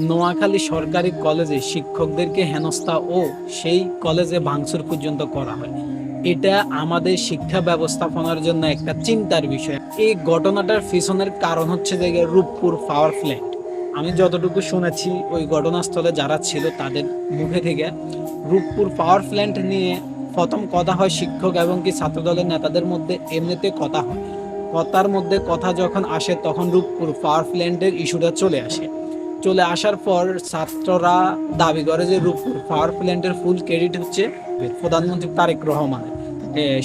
নোয়াখালী সরকারি কলেজে শিক্ষকদেরকে হেনস্থা ও সেই কলেজে ভাঙচুর পর্যন্ত করা হয়। এটা আমাদের শিক্ষা ব্যবস্থাপনার জন্য একটা চিন্তার বিষয়। এই ঘটনাটার পিছনের কারণ হচ্ছে যে রূপপুর পাওয়ার প্ল্যান্ট। আমি যতটুকু শুনেছি ওই ঘটনাস্থলে যারা ছিল তাদের মুখে থেকে, রূপপুর পাওয়ার প্ল্যান্ট নিয়ে প্রথম কথা হয় শিক্ষক এবং কি ছাত্রদলের নেতাদের মধ্যে, এমনিতে কথা হয়। কথার মধ্যে কথা যখন আসে তখন রূপপুর পাওয়ার প্ল্যান্টের ইস্যুটা চলে আসার পর ছাত্ররা দাবি করে যে রূপপুর পাওয়ার প্ল্যান্টের ফুল ক্রেডিট হচ্ছে প্রধানমন্ত্রী তারেক রহমানের।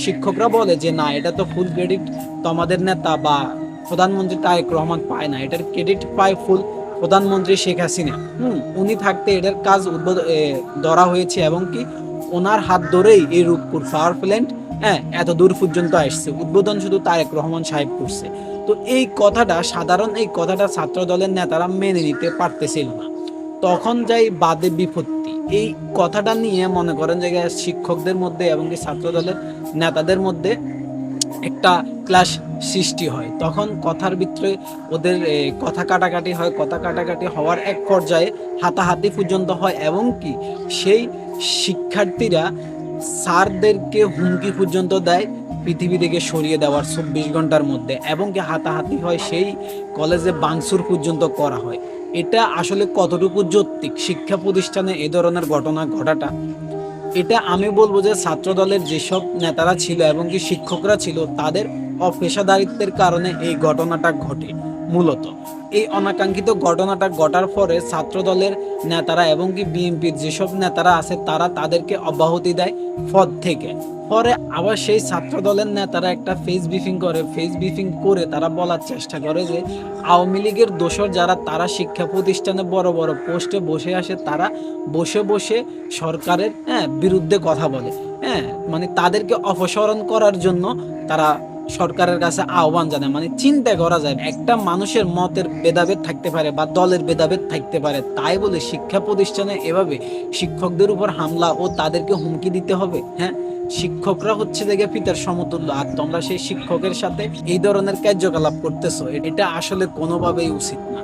শিক্ষকরা বলে যে না, এটা তো ফুল ক্রেডিট তো আমাদের নেতা বা প্রধানমন্ত্রী তারেক রহমান পায় না, এটার ক্রেডিট পায় ফুল প্রধানমন্ত্রী শেখ হাসিনা। উনি থাকতে এটার কাজ ধরা হয়েছে এবং কি ওনার হাত ধরেই এই রূপপুর পাওয়ার প্ল্যান্ট এত দূর পর্যন্ত আসছে। উদ্বোধন শুধু তারেক রহমান সাহেব করছে। তো এই কথাটা ছাত্র দলের নেতারা মেনে নিতে পারতেছিল না। তখন যাই বাদে বিপত্তি, এই কথাটা নিয়ে মনে করেন যে শিক্ষকদের মধ্যে এবং কি ছাত্র দলের নেতাদের মধ্যে একটা ক্লাশ সৃষ্টি হয়। তখন কথার ভিতরে ওদের কথা কাটাকাটি হওয়ার এক পর্যায়ে হাতাহাতি পর্যন্ত হয় এবং কি সেই শিক্ষার্থীরা স্যারদেরকে হুমকি পর্যন্ত দেয় পৃথিবী থেকে সরিয়ে দেওয়ার 24 ঘন্টার মধ্যে, এবং কি হাতাহাতি হয়, সেই কলেজে ভাঙচুর পর্যন্ত করা হয়। এটা আসলে কতটুকু যৌক্তিক শিক্ষা প্রতিষ্ঠানে এ ধরনের ঘটনা ঘটাটা? এটা আমি বলবো যে ছাত্র দলের যেসব নেতারা ছিল এবং কি শিক্ষকরা ছিল তাদের অপেশাদারিত্বের কারণে এই ঘটনাটা ঘটে। মূলত এই অনাকাঙ্ক্ষিত ঘটনাটা ঘটার পরে ছাত্র দলের নেতারা এবং কি বিএনপির যেসব নেতারা আছে তারা তাদেরকে অব্যাহতি দেয় পদ থেকে। পরে আবার সেই ছাত্র দলের নেতারা একটা ফেস ব্রিফিং করে তারা বলার চেষ্টা করে যে আওয়ামী লীগের দোসর যারা তারা শিক্ষা প্রতিষ্ঠানে বড় বড় পোস্টে বসে আসে, তারা বসে বসে সরকারের বিরুদ্ধে কথা বলে। মানে তাদেরকে অপসারণ করার জন্য তারা সরকারের কাছে আহ্বান জানায়। মানে চিন্তা করা যায়, একটা মানুষের মতের ভেদাভেদ থাকতে পারে বা দলের ভেদাভেদ থাকতে পারে, তাই বলে শিক্ষা প্রতিষ্ঠানে এভাবে শিক্ষকদের উপর হামলা ও তাদেরকে হুমকি দিতে হবে? শিক্ষকরা হচ্ছে দেখে পিতার সমতুল্য, আর তোমরা সেই শিক্ষকের সাথে এই ধরনের কার্যকলাপ করতেছো, এটা আসলে কোনোভাবেই উচিত না।